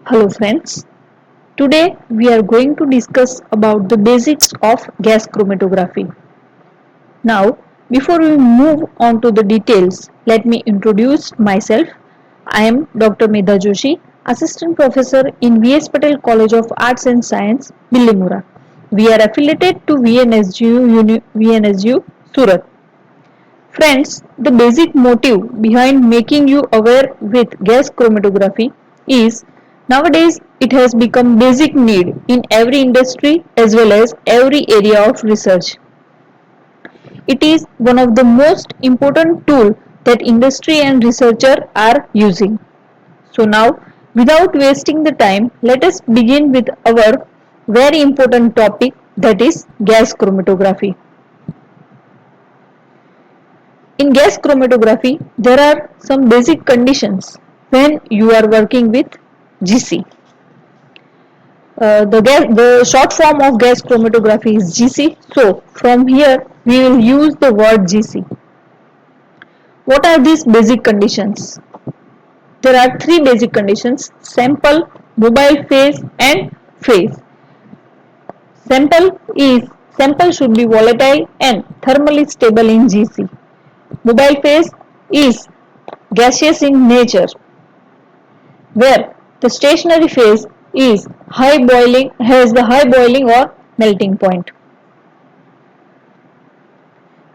Hello friends. Today we are going to discuss about the basics of gas chromatography. Now, before we move on to the details, let me introduce myself. I am Dr. Medha Joshi, Assistant Professor in V.S. Patel College of Arts and Science, Billimura. We are affiliated to VNSU Surat. Friends, the basic motive behind making you aware with gas chromatography is nowadays it has become basic need in every industry as well as every area of research. It is one of the most important tool that industry and researcher are using. So now, without wasting the time, let us begin with our very important topic, that is gas chromatography. In gas chromatography, there are some basic conditions when you are working with GC. The short form of gas chromatography is GC. So from here we will use the word GC. What are these basic conditions? There are three basic conditions: sample, mobile phase, and phase. Sample should be volatile and thermally stable in GC. Mobile phase is gaseous in nature, where the stationary phase is has the high boiling or melting point.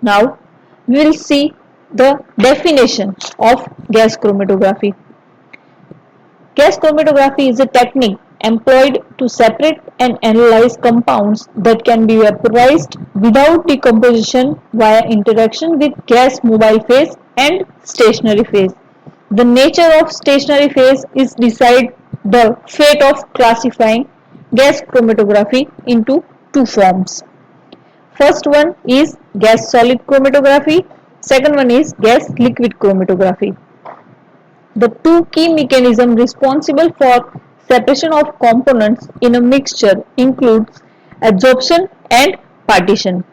Now we will see the definition of gas chromatography. Gas chromatography is a technique employed to separate and analyze compounds that can be vaporized without decomposition via interaction with gas mobile phase and stationary phase. The nature of stationary phase is decide the fate of classifying gas chromatography into two forms. First one is gas solid chromatography, second one is gas liquid chromatography. The two key mechanisms responsible for separation of components in a mixture includes adsorption and partition.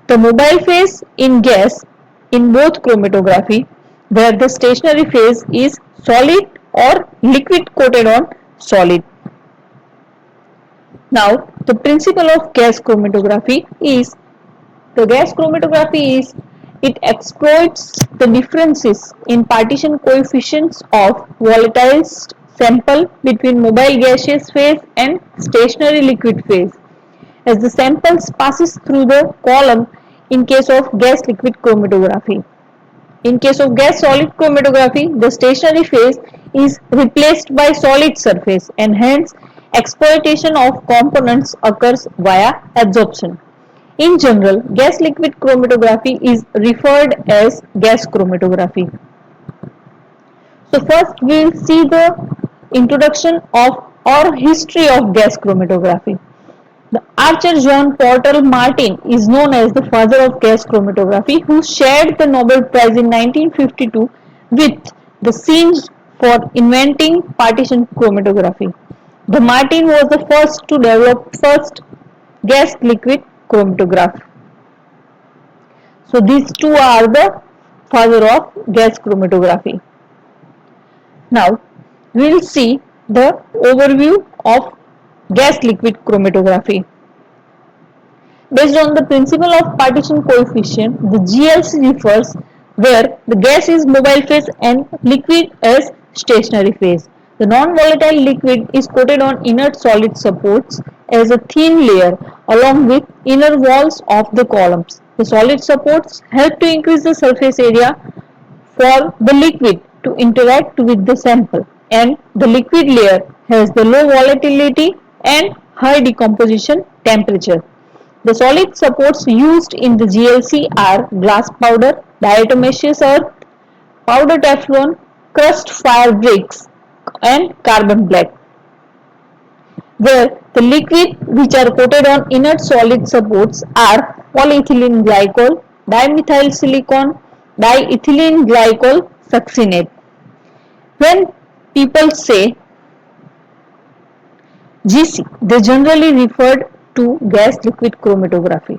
The mobile phase in gas in both chromatography, where the stationary phase is solid or liquid coated on solid. Now, the principle of gas chromatography is it exploits the differences in partition coefficients of volatile sample between mobile gaseous phase and stationary liquid phase as the samples passes through the column in case of gas liquid chromatography. In case of gas solid chromatography, the stationary phase is replaced by solid surface and hence exploitation of components occurs via adsorption. In general, gas liquid chromatography is referred as gas chromatography. So first we will see the introduction of or history of gas chromatography. The Archer John Porter Martin is known as the father of gas chromatography, who shared the Nobel Prize in 1952 with the Siemens for inventing partition chromatography. The Martin was the first to develop first gas liquid chromatograph. So these two are the father of gas chromatography. Now we will see the overview of gas liquid chromatography. Based on the principle of partition coefficient, the GLC refers where the gas is mobile phase and liquid as stationary phase. The non-volatile liquid is coated on inert solid supports as a thin layer along with inner walls of the columns. The solid supports help to increase the surface area for the liquid to interact with the sample, and the liquid layer has the low volatility and high decomposition temperature. The solid supports used in the GLC are glass powder, diatomaceous earth, powder Teflon, crushed fire bricks, and carbon black, where the liquid which are coated on inert solid supports are polyethylene glycol, dimethyl silicon, diethylene glycol succinate. When people say GC, they generally refer to gas liquid chromatography.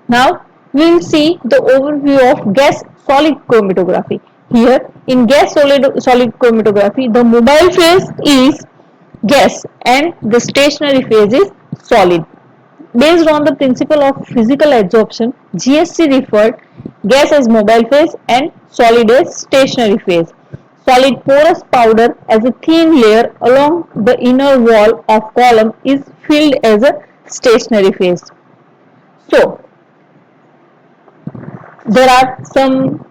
Now we will see the overview of gas solid chromatography. Here in gas solid chromatography, the mobile phase is gas and the stationary phase is solid. Based on the principle of physical adsorption, GSC referred gas as mobile phase and solid as stationary phase. Solid porous powder as a thin layer along the inner wall of column is filled as a stationary phase. So, there are some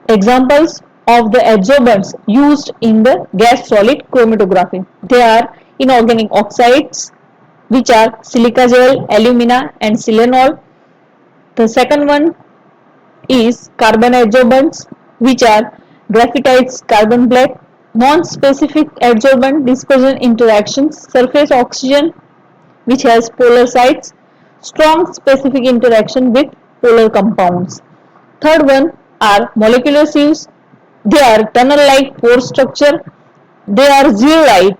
examples of the adsorbents used in the gas solid chromatography. They are inorganic oxides, which are silica gel, alumina and selenol. The second one is carbon adsorbents, which are graphitides, carbon black, non-specific adsorbent dispersion interactions, surface oxygen, which has polar sites, strong specific interaction with polar compounds. Third one are molecular sieves. They are tunnel-like pore structure. They are zeolite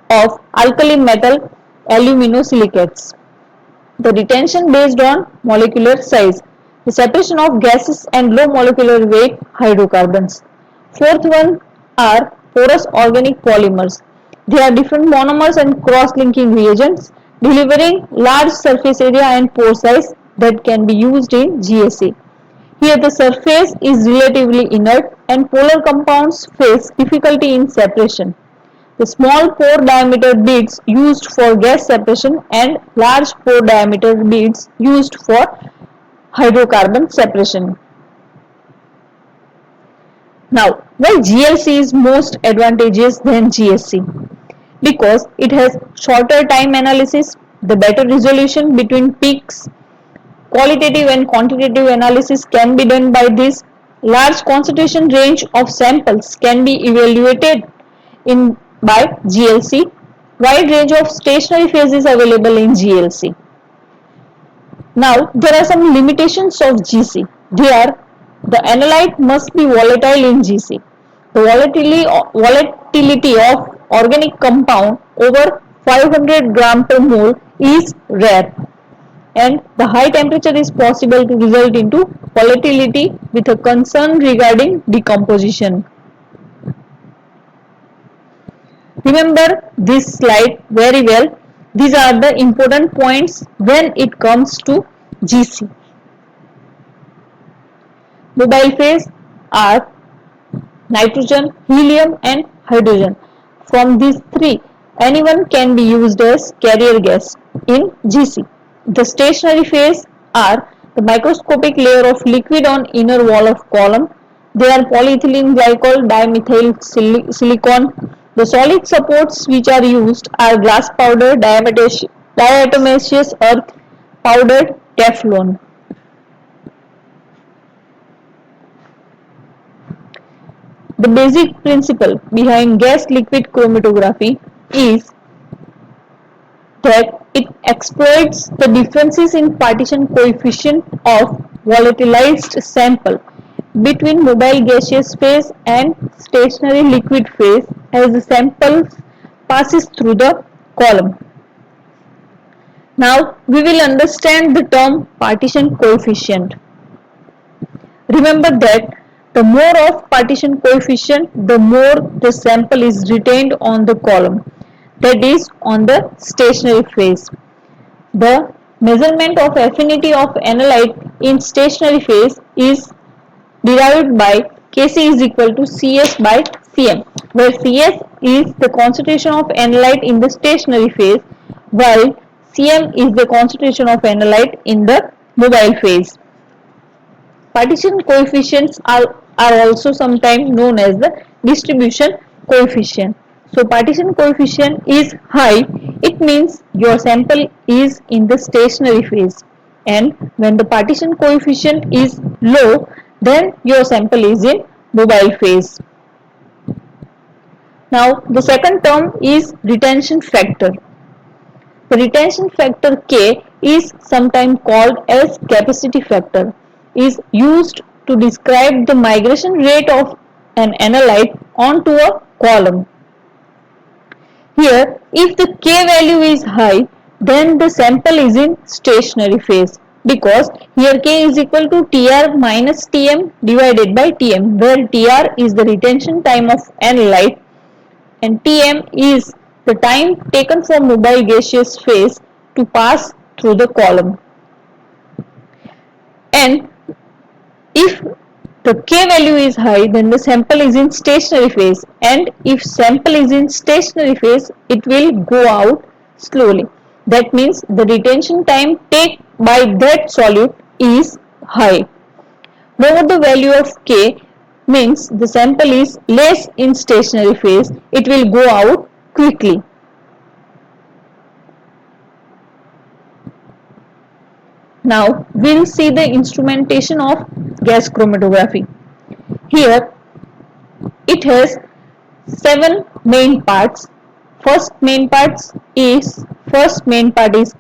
of alkali metal aluminosilicates. The retention based on molecular size. The separation of gases and low molecular weight hydrocarbons. Fourth one are porous organic polymers. They are different monomers and cross-linking reagents delivering large surface area and pore size that can be used in GSE. Here the surface is relatively inert and polar compounds face difficulty in separation. The small pore diameter beads used for gas separation and large pore diameter beads used for hydrocarbon separation. Now, why GLC is most advantageous than GSC? Because it has shorter time analysis, the better resolution between peaks, qualitative and quantitative analysis can be done by this. Large concentration range of samples can be evaluated in by GLC. Wide range of stationary phases available in GLC. Now there are some limitations of GC. They are the analyte must be volatile in GC. The volatility of organic compound over 500 gram per mole is rare, and the high temperature is possible to result into volatility with a concern regarding decomposition. Remember this slide very well. These are the important points when it comes to GC. Mobile phase are nitrogen, helium and hydrogen. From these three, anyone can be used as carrier gas in GC. The stationary phase are the microscopic layer of liquid on inner wall of column. They are polyethylene glycol dimethyl silicon. The solid supports which are used are glass powder, diatomaceous earth, powdered Teflon. The basic principle behind gas-liquid chromatography is that it exploits the differences in partition coefficient of volatilized sample between mobile gaseous phase and stationary liquid phase as the sample passes through the column. Now we will understand the term partition coefficient. Remember that the more of partition coefficient, the more the sample is retained on the column, that is on the stationary phase. The measurement of affinity of analyte in stationary phase is derived by Kc is equal to Cs by Cm, where Cs is the concentration of analyte in the stationary phase, while Cm is the concentration of analyte in the mobile phase. Partition coefficients are also sometimes known as the distribution coefficient. So partition coefficient is high, it means your sample is in the stationary phase, and when the partition coefficient is low, then your sample is in mobile phase. Now the second term is retention factor. The retention factor K is sometimes called as capacity factor, is used to describe the migration rate of an analyte onto a column. Here, if the K value is high, then the sample is in stationary phase, because here K is equal to Tr minus Tm divided by Tm, where Tr is the retention time of analyte and Tm is the time taken for mobile gaseous phase to pass through the column. And if the K value is high, then the sample is in stationary phase, and if sample is in stationary phase, it will go out slowly. That means the retention time taken by that solute is high. Whenever the value of K means the sample is less in stationary phase, it will go out quickly. Now we will see the instrumentation of gas chromatography. Here it has 7 main parts. First main part is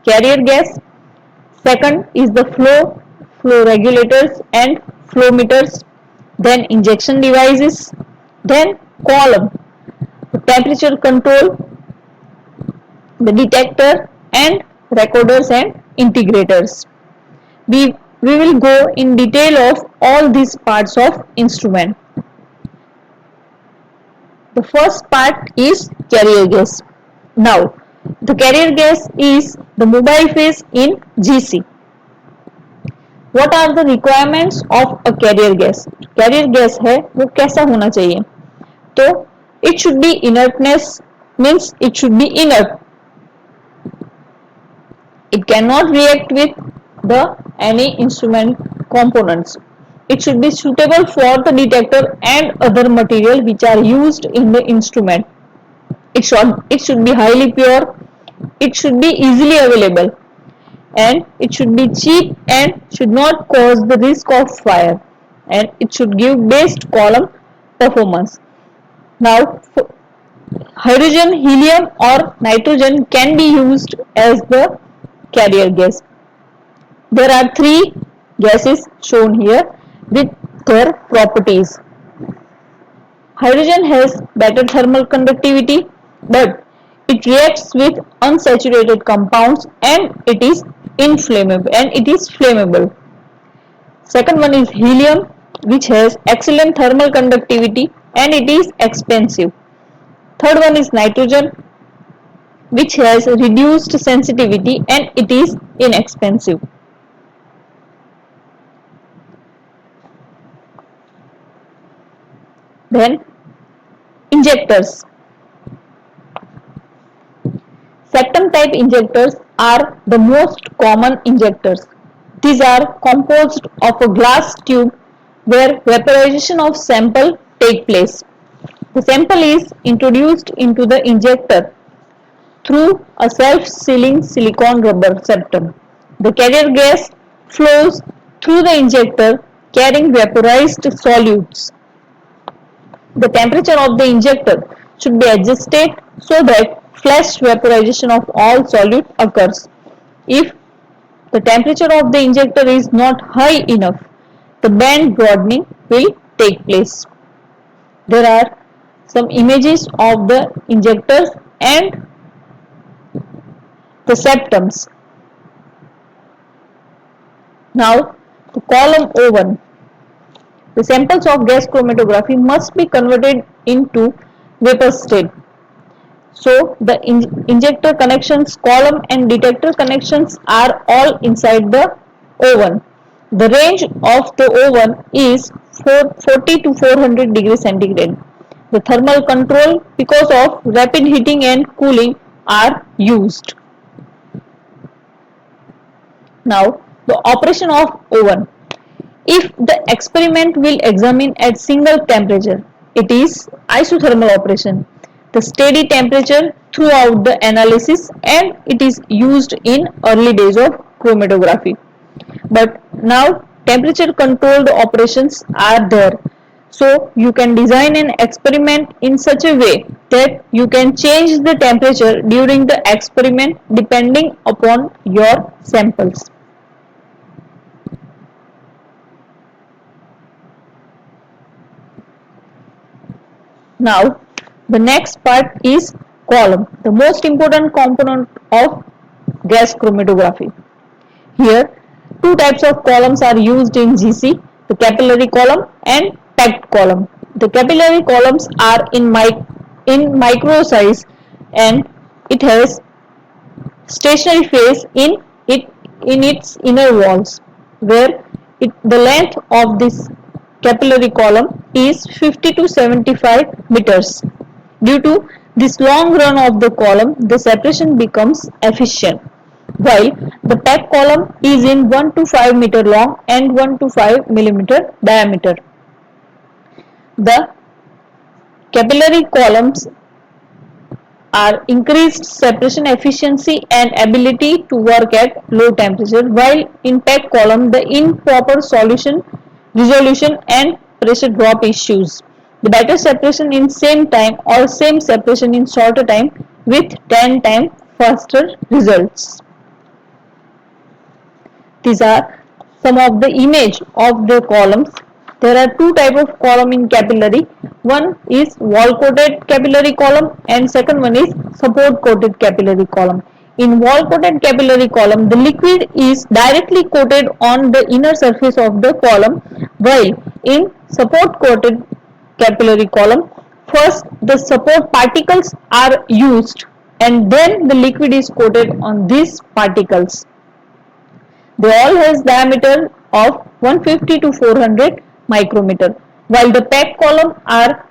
carrier gas. Second is the flow regulators and flow meters. Then injection devices. Then column, the temperature control, the detector, and recorders and integrators. We will go in detail of all these parts of instrument. The first part is carrier gas. Now, the carrier gas is the mobile phase in GC. What are the requirements of a carrier gas? Carrier gas है वो कैसा होना चाहिए? तो it should be inertness, means it should be inert. It cannot react with the any instrument components. It should be suitable for the detector and other material which are used in the instrument. It should be highly pure. It should be easily available, and it should be cheap and should not cause the risk of fire, and it should give best column performance. Now, hydrogen, helium or nitrogen can be used as the carrier gas. There are 3 gases shown here with their properties. Hydrogen has better thermal conductivity, but it reacts with unsaturated compounds and it is flammable. Second one is helium, which has excellent thermal conductivity and it is expensive. Third one is nitrogen, which has reduced sensitivity and it is inexpensive. Then injectors. Septum type injectors are the most common injectors. These are composed of a glass tube where vaporization of sample take place. The sample is introduced into the injector through a self-sealing silicone rubber septum. The carrier gas flows through the injector carrying vaporized solutes. The temperature of the injector should be adjusted so that flash vaporization of all solute occurs. If the temperature of the injector is not high enough, the band broadening will take place. There are some images of the injectors and the septums. Now, the column O1. The samples of gas chromatography must be converted into vapor state. So, the injector connections, column and detector connections are all inside the O1. The range of the O1 is 40 to 400 degrees centigrade. The thermal control because of rapid heating and cooling are used. Now, the operation of O1. If the experiment will examine at single temperature, it is isothermal operation. The steady temperature throughout the analysis and it is used in early days of chromatography. But now temperature controlled operations are there. So you can design an experiment in such a way that you can change the temperature during the experiment depending upon your samples. Now, the next part is column, the most important component of gas chromatography. Here, 2 types of columns are used in GC, the capillary column and packed column. The capillary columns are in micro size and It has stationary phase in its inner walls, where the length of this capillary column is 50 to 75 meters. Due to this long run of the column, the separation becomes efficient, while the pack column is in 1 to 5 meter long and 1 to 5 millimeter diameter. The capillary columns are increased separation efficiency and ability to work at low temperature, while in pack column the improper solution resolution and pressure drop issues. The better separation in same time or same separation in shorter time with 10 times faster results. These are some of the image of the columns. There are two type of column in capillary. One is wall coated capillary column and second one is support coated capillary column. In wall coated capillary column, the liquid is directly coated on the inner surface of the column, while in support coated capillary column, first the support particles are used and then the liquid is coated on these particles. They all has diameter of 150 to 400 micrometer. While the pack column are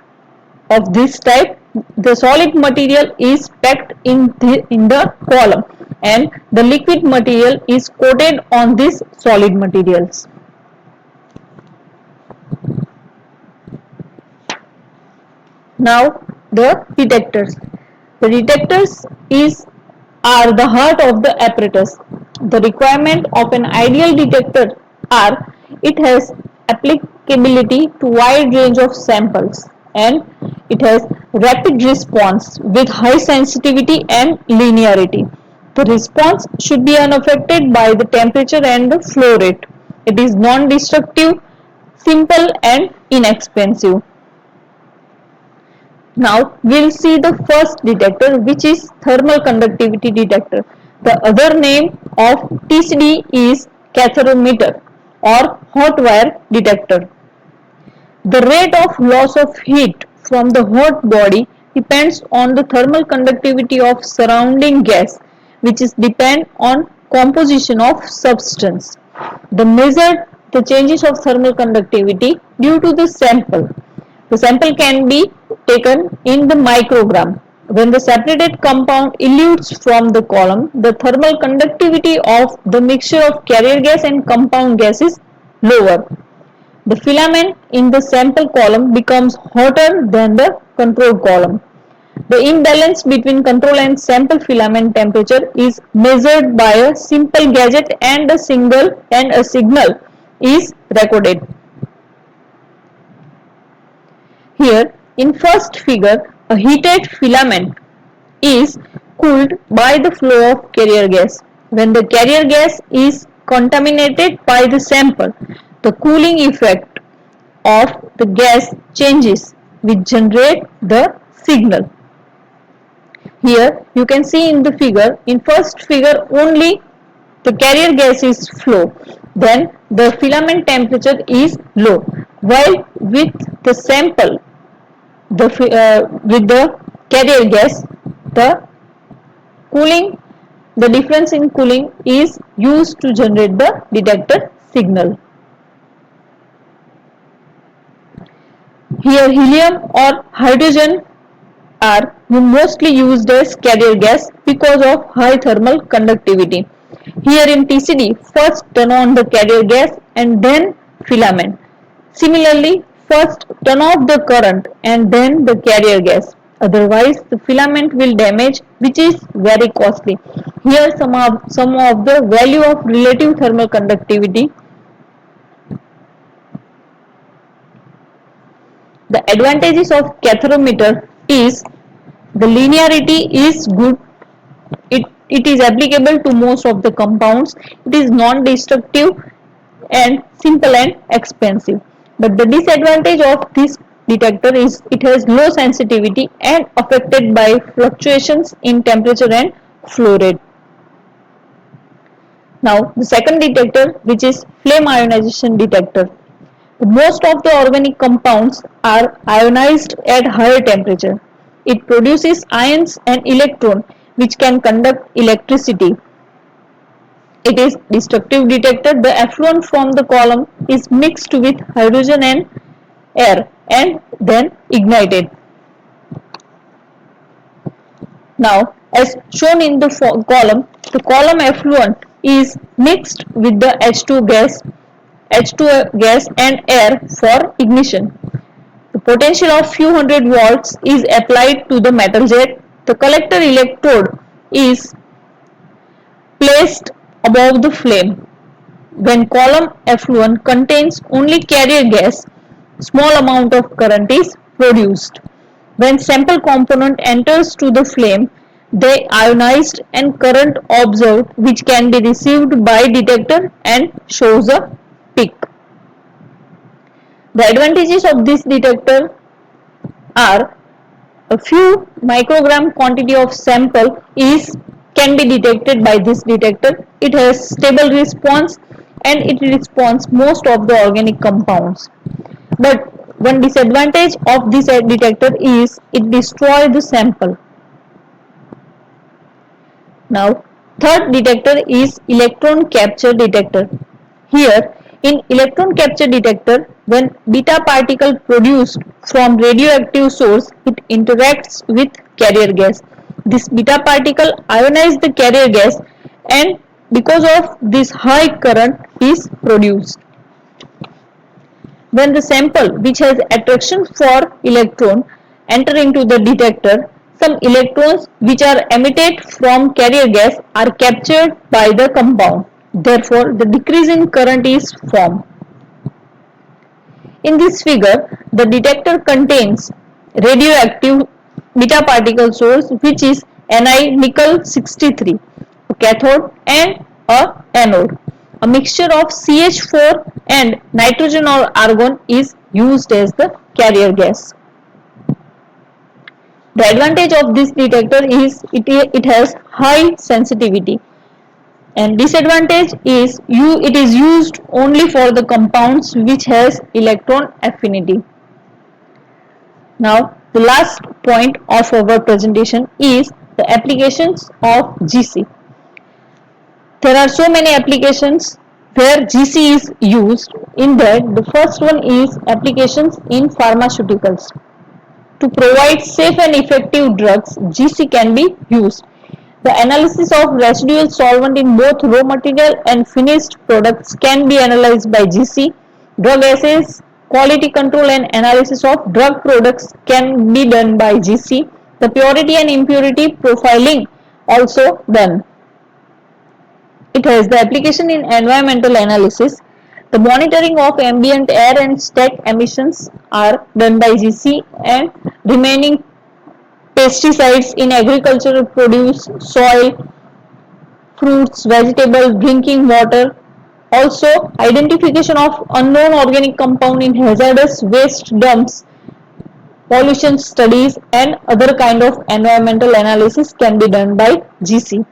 of this type, the solid material is packed in the column and the liquid material is coated on these solid materials. Now the detectors. The detectors are the heart of the apparatus. The requirement of an ideal detector are it has applicability to wide range of samples and it has rapid response with high sensitivity and linearity. The response should be unaffected by the temperature and the flow rate. It is non-destructive, simple and inexpensive. Now we'll see the first detector, which is thermal conductivity detector. The other name of TCD is catharometer or hot wire detector. The rate of loss of heat from the hot body depends on the thermal conductivity of surrounding gas, which is depend on composition of substance. The measured the changes of thermal conductivity due to the sample. The sample can be taken in the microgram. When the separated compound elutes from the column, the thermal conductivity of the mixture of carrier gas and compound gas is lower. The filament in the sample column becomes hotter than the control column. The imbalance between control and sample filament temperature is measured by a simple gadget and a signal is recorded. Here in first figure, a heated filament is cooled by the flow of carrier gas. When the carrier gas is contaminated by the sample, the cooling effect of the gas changes which generate the signal. Here you can see in the figure, in first figure only the carrier gas is flow, then the filament temperature is low, while with the sample with the carrier gas the cooling the difference in cooling is used to generate the detector signal. Here helium or hydrogen are mostly used as carrier gas because of high thermal conductivity. Here in TCD, first turn on the carrier gas and then filament. Similarly, first turn off the current and then the carrier gas. Otherwise, the filament will damage, which is very costly. Here some of the value of relative thermal conductivity. The advantages of catharometer is the linearity is good. It is applicable to most of the compounds. It is non-destructive and simple and expensive. But the disadvantage of this detector is it has low sensitivity and affected by fluctuations in temperature and flow rate. Now the second detector, which is flame ionization detector. Most of the organic compounds are ionized at higher temperature. It produces ions and electrons which can conduct electricity. It is destructive detector. The effluent from the column is mixed with hydrogen and air and then ignited. Now, as shown in the column effluent is mixed with the H2 gas and air for ignition. The potential of few hundred volts is applied to the metal jet. The collector electrode is placed above the flame. When column effluent contains only carrier gas, small amount of current is produced. When sample component enters to the flame, they ionized and current observed which can be received by detector and shows a peak. The advantages of this detector are a few microgram quantity of sample is can be detected by this detector. It has stable response and it responds most of the organic compounds. But one disadvantage of this detector is it destroys the sample. Now, third detector is electron capture detector. Here, in electron capture detector, when beta particle produced from radioactive source, it interacts with carrier gas. This beta particle ionizes the carrier gas and because of this high current is produced. When the sample which has attraction for electron enter into the detector, some electrons which are emitted from carrier gas are captured by the compound. Therefore, the decrease in current is formed. In this figure, the detector contains radioactive beta particle source which is Ni nickel 63, a cathode and a anode. A mixture of CH4 and nitrogen or argon is used as the carrier gas. The advantage of this detector is it has high sensitivity and disadvantage is it is used only for the compounds which has electron affinity. Now the last point of our presentation is the applications of GC. There are so many applications where GC is used. In that, the first one is applications in pharmaceuticals. To provide safe and effective drugs, GC can be used. The analysis of residual solvent in both raw material and finished products can be analyzed by GC. Drug assays, quality control and analysis of drug products can be done by GC. The purity and impurity profiling also done. It has the application in environmental analysis. The monitoring of ambient air and stack emissions are done by GC and remaining pesticides in agricultural produce, soil, fruits, vegetables, drinking water. Also, identification of unknown organic compound in hazardous waste dumps, pollution studies and other kind of environmental analysis can be done by GC.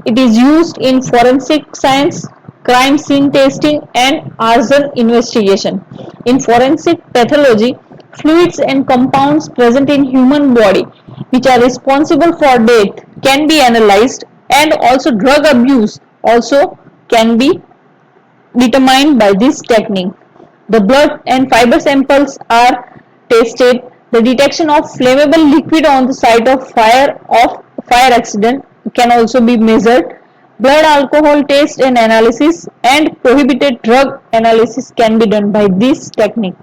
It is used in forensic science, crime scene testing and arson investigation. In forensic pathology, fluids and compounds present in human body which are responsible for death can be analyzed and also drug abuse also can be determined by this technique. The blood and fiber samples are tested. The detection of flammable liquid on the site of fire accident can also be measured. Blood alcohol test and analysis and prohibited drug analysis can be done by this technique.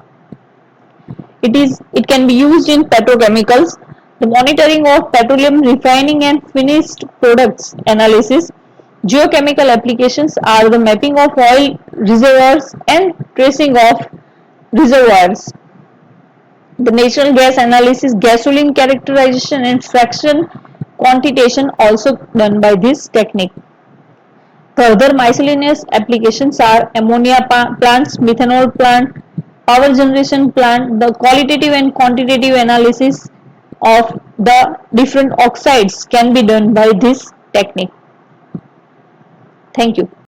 It can be used in petrochemicals. The monitoring of petroleum refining and finished products analysis. Geochemical applications are the mapping of oil reservoirs and tracing of reservoirs. The natural gas analysis, gasoline characterization and fraction quantitation also done by this technique. The other miscellaneous applications are ammonia plants, methanol plant, power generation plant. The qualitative and quantitative analysis of the different oxides can be done by this technique. Thank you.